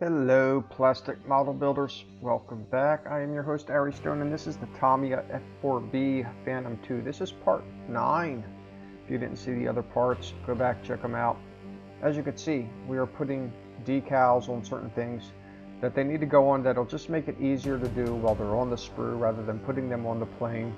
Hello, plastic model builders. Welcome back. I am your host, Ari Stone, and this is the Tamiya F-4B Phantom 2. This is part 9. If you didn't see the other parts, go back, check them out. As you can see, we are putting decals on certain things that they need to go on that'll just make it easier to do while they're on the sprue rather than putting them on the plane.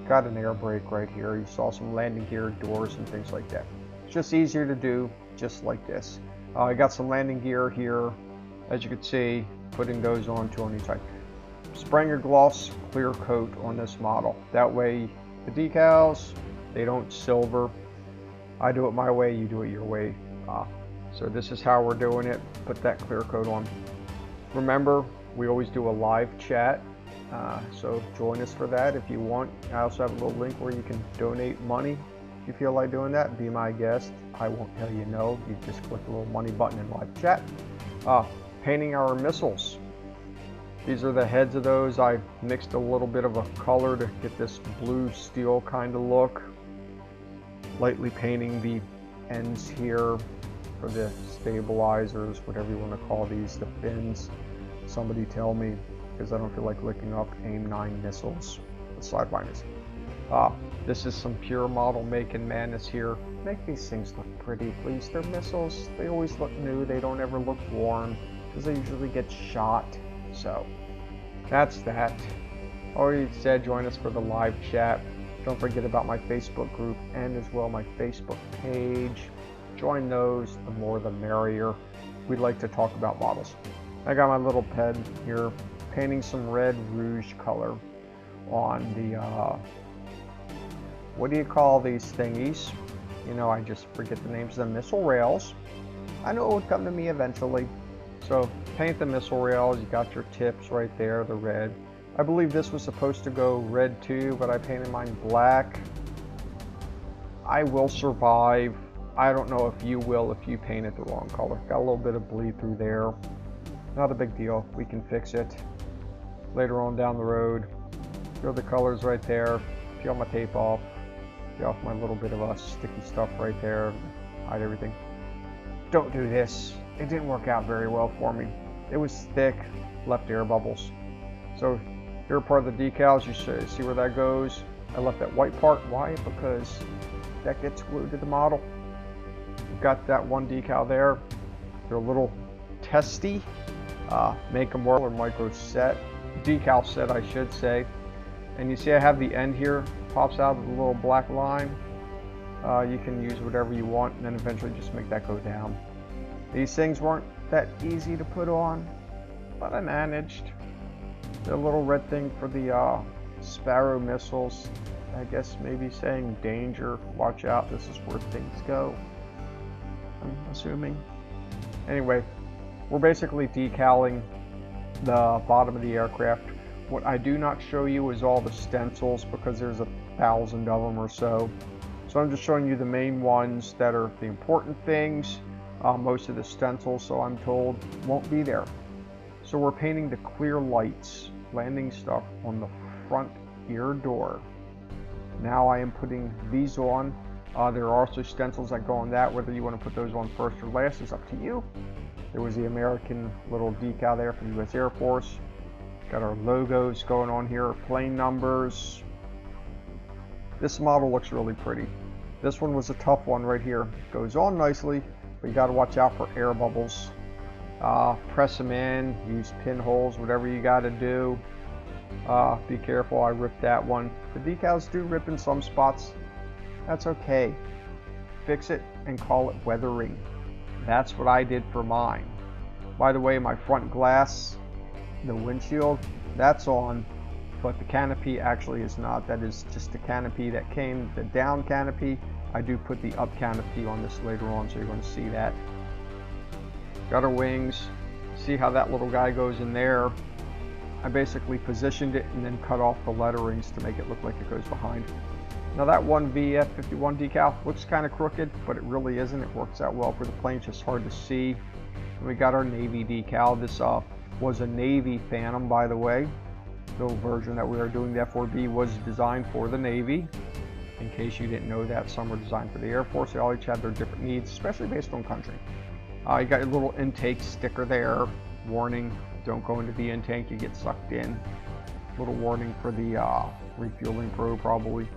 Got an air brake right here. You saw some landing gear, doors, and things like that. It's just easier to do, just like this. I got some landing gear here, as you can see, putting those on on each side. Spraying your gloss clear coat on this model. That way the decals, they don't silver. I do it my way, you do it your way. So this is how we're doing it. Put that clear coat on. Remember, we always do a live chat, so join us for that if you want. I also have a little link where you can donate money. If you feel like doing that, be my guest. I won't tell you no. You just click the little money button in live chat. Painting our missiles. These are the heads of those. I mixed a little bit of a color to get this blue steel kind of look. Lightly painting the ends here for the stabilizers, whatever you want to call these, the fins. Somebody tell me, because I don't feel like looking up AIM-9 missiles, the sidewinders. This is some pure model making madness here. Make these things look pretty, please. They're missiles. They always look new. They don't ever look worn because they usually get shot. So that's that. Already said, join us for the live chat. Don't forget about my Facebook group and as well my Facebook page. Join those. The more the merrier. We'd like to talk about models. I got my little pen here, painting some red rouge color on the what do you call these thingies? You know, I just forget the names of the missile rails. I know it would come to me eventually. So paint the missile rails. You got your tips right there, the red. I believe this was supposed to go red too, but I painted mine black. I will survive. I don't know if you will if you paint it the wrong color. Got a little bit of bleed through there. Not a big deal. We can fix it later on down the road. Throw the colors right there. Peel my tape off. Get off my little bit of sticky stuff right there. Hide everything. Don't do this. It didn't work out very well for me. It was thick, left air bubbles. So here part of the decals, you see where that goes. I left that white part. Why? Because that gets glued to the model. We've got that one decal there. They're a little testy. Make them more or micro set. Decal set, I should say. And you see I have the end here, pops out with a little black line. You can use whatever you want and then eventually just make that go down. These things weren't that easy to put on, but I managed. The little red thing for the Sparrow missiles, I guess maybe saying danger, watch out, this is where things go, I'm assuming. Anyway, we're basically decaling the bottom of the aircraft. What I do not show you is all the stencils because there's 1,000 of them or so. So I'm just showing you the main ones that are the important things. Most of the stencils, so I'm told, won't be there. So we're painting the clear lights, landing stuff on the front ear door. Now I am putting these on. There are also stencils that go on that. Whether you want to put those on first or last is up to you. There was the American little decal there for the U.S. Air Force. Got our logos going on here, plane numbers. This model looks really pretty. This one was a tough one right here. Goes on nicely, but you got to watch out for air bubbles. Press them in, use pinholes, whatever you got to do. Be careful, I ripped that one. The decals do rip in some spots. That's okay. Fix it and call it weathering. That's what I did for mine. By the way, my front glass, the windshield, that's on, but the canopy actually is not. That is just the canopy that came, the down canopy. I do put the up canopy on this later on, so you're going to see that. Got our wings. See how that little guy goes in there. I basically positioned it and then cut off the letterings to make it look like it goes behind. Now that one VF-51 decal looks kind of crooked, but it really isn't. It works out well for the plane, it's just hard to see. And we got our Navy decal. This was a Navy Phantom, by the way. The version that we are doing, the F-4B, was designed for the Navy. In case you didn't know that, some were designed for the Air Force. They all each had their different needs, especially based on country. You got your little intake sticker there. Warning, don't go into the intake, you get sucked in. Little warning for the refueling probe probably.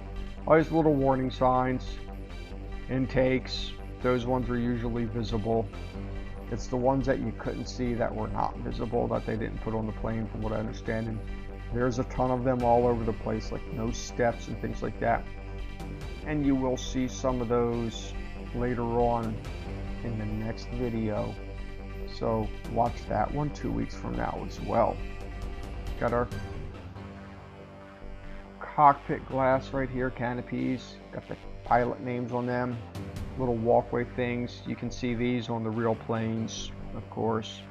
All these little warning signs. Intakes, those ones are usually visible. It's the ones that you couldn't see that were not visible that they didn't put on the plane from what I understand. And there's a ton of them all over the place, like no steps and things like that. And you will see some of those later on in the next video. So watch that one 2 weeks from now as well. Got our cockpit glass right here, canopies. Got the pilot names on them. Little walkway things. You can see these on the real planes, of course.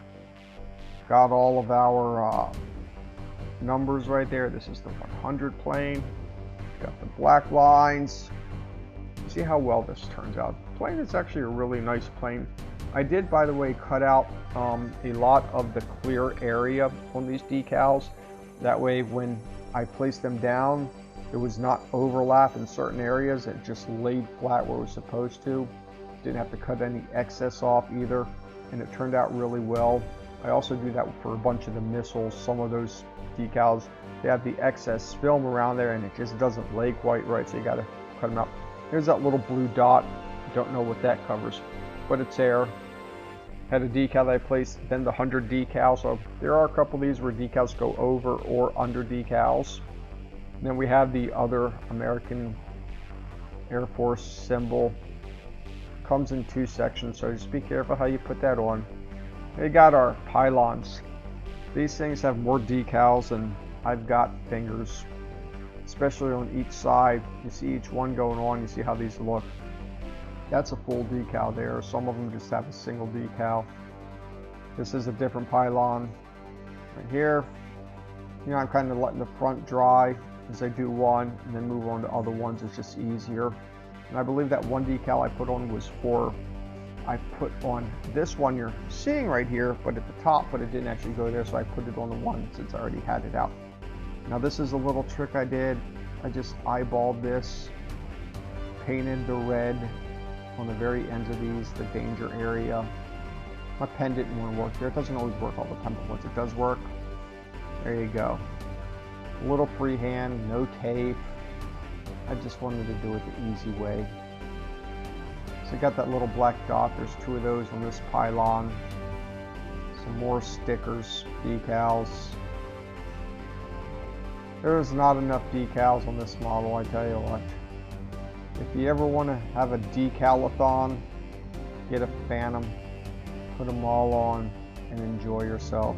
Got all of our numbers right there. This is the 100 plane. Got the black lines. See how well this turns out. The plane is actually a really nice plane. I did, by the way, cut out a lot of the clear area on these decals. That way when I placed them down, it was not overlap in certain areas. It just laid flat where it was supposed to. Didn't have to cut any excess off either, and it turned out really well. I also do that for a bunch of the missiles. Some of those decals, they have the excess film around there and it just doesn't lay quite right, so you got to cut them out. Here's that little blue dot. Don't know what that covers, but it's there. Had a decal that I placed, then the 100 decal. So there are a couple of these where decals go over or under decals. And then we have the other American Air Force symbol. Comes in 2 sections, so just be careful how you put that on. We got our pylons. These things have more decals than I've got fingers, especially on each side. You see each one going on, you see how these look. That's a full decal there. Some of them just have a single decal. This is a different pylon right here. You know, I'm kind of letting the front dry as I do one and then move on to other ones. It's just easier. And I believe that one decal I put on was I put on this one you're seeing right here, but at the top, but it didn't actually go there, so I put it on the one since I already had it out. Now this is a little trick I did. I just eyeballed this, painted the red on the very ends of these, the danger area. My pen didn't want to work there. It doesn't always work all the time, but once it does work, there you go. A little freehand, no tape. I just wanted to do it the easy way. So I got that little black dot. There's 2 of those on this pylon. Some more stickers, decals. There's not enough decals on this model, I tell you what. If you ever want to have a decalathon, get a Phantom, put them all on, and enjoy yourself.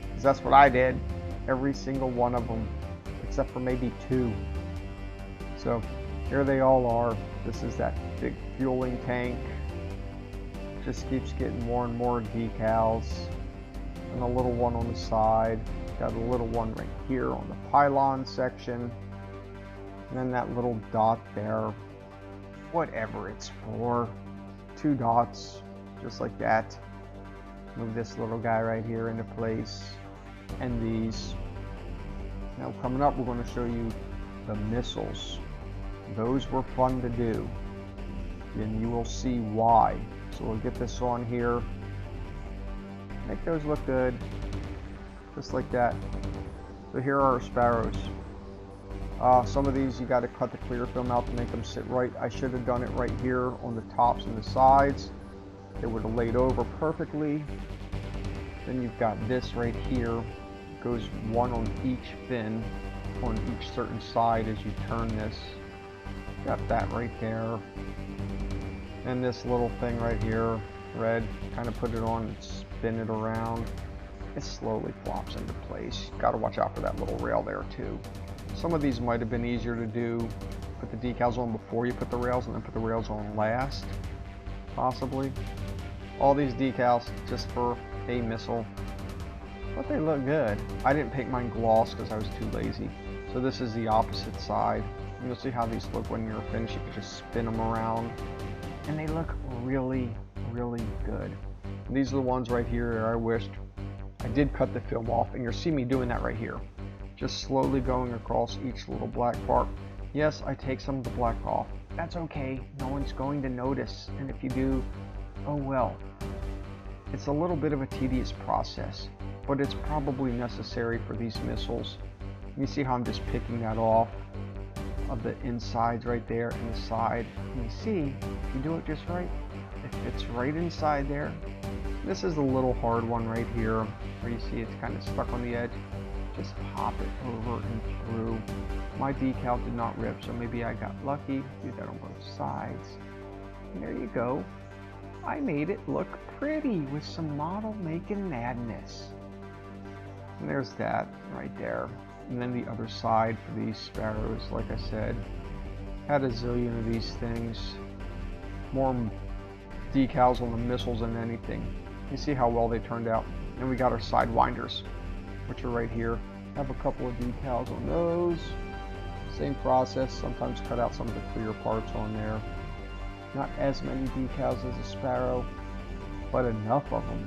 Because that's what I did. Every single one of them, except for maybe 2. So here they all are. This is that big fueling tank. Just keeps getting more and more decals. And a little one on the side. Got a little one right here on the pylon section. And then that little dot there. Whatever it's for. 2 dots, just like that. Move this little guy right here into place. And these. Now coming up, we're going to show you the missiles. Those were fun to do, and you will see why. So we'll get this on here, make those look good, just like that. So here are our Sparrows. Some of these you got to cut the clear film out to make them sit right. I should have done it right here on the tops and the sides. It would have laid over perfectly. Then you've got this right here. It goes one on each fin, on each certain side as you turn this. Got that right there. And this little thing right here, red, kind of put it on and spin it around. It slowly flops into place. Got to watch out for that little rail there too. Some of these might have been easier to do. Put the decals on before you put the rails and then put the rails on last, possibly. All these decals just for a missile, but they look good. I didn't paint mine gloss because I was too lazy. So this is the opposite side. You'll see how these look when you're finished. You can just spin them around and they look really, really good. And these are the ones right here that I wished I did cut the film off, and you'll see me doing that right here. Just slowly going across each little black part. Yes, I take some of the black off. That's okay. No one's going to notice. And if you do, oh well. It's a little bit of a tedious process, but it's probably necessary for these missiles. You see how I'm just picking that off of the insides right there and the side. And you see, if you do it just right, it fits right inside there. This is a little hard one right here, where you see it's kind of stuck on the edge. Just pop it over and through. My decal did not rip, so maybe I got lucky. Do that on both sides. And there you go. I made it look pretty with some model making madness. And there's that right there. And then the other side for these Sparrows, like I said, had a zillion of these things. More decals on the missiles than anything. You see how well they turned out. And we got our side winders, which are right here. Have a couple of decals on those. Same process, sometimes cut out some of the clear parts on there. Not as many decals as a Sparrow, but enough of them.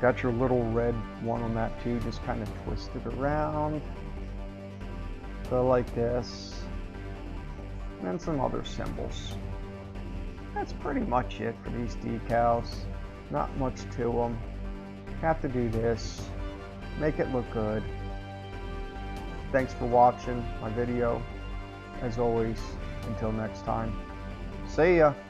Got your little red one on that too, just kind of twist it around. Go like this. And then some other symbols. That's pretty much it for these decals. Not much to them. Have to do this. Make it look good. Thanks for watching my video. As always, until next time. See ya!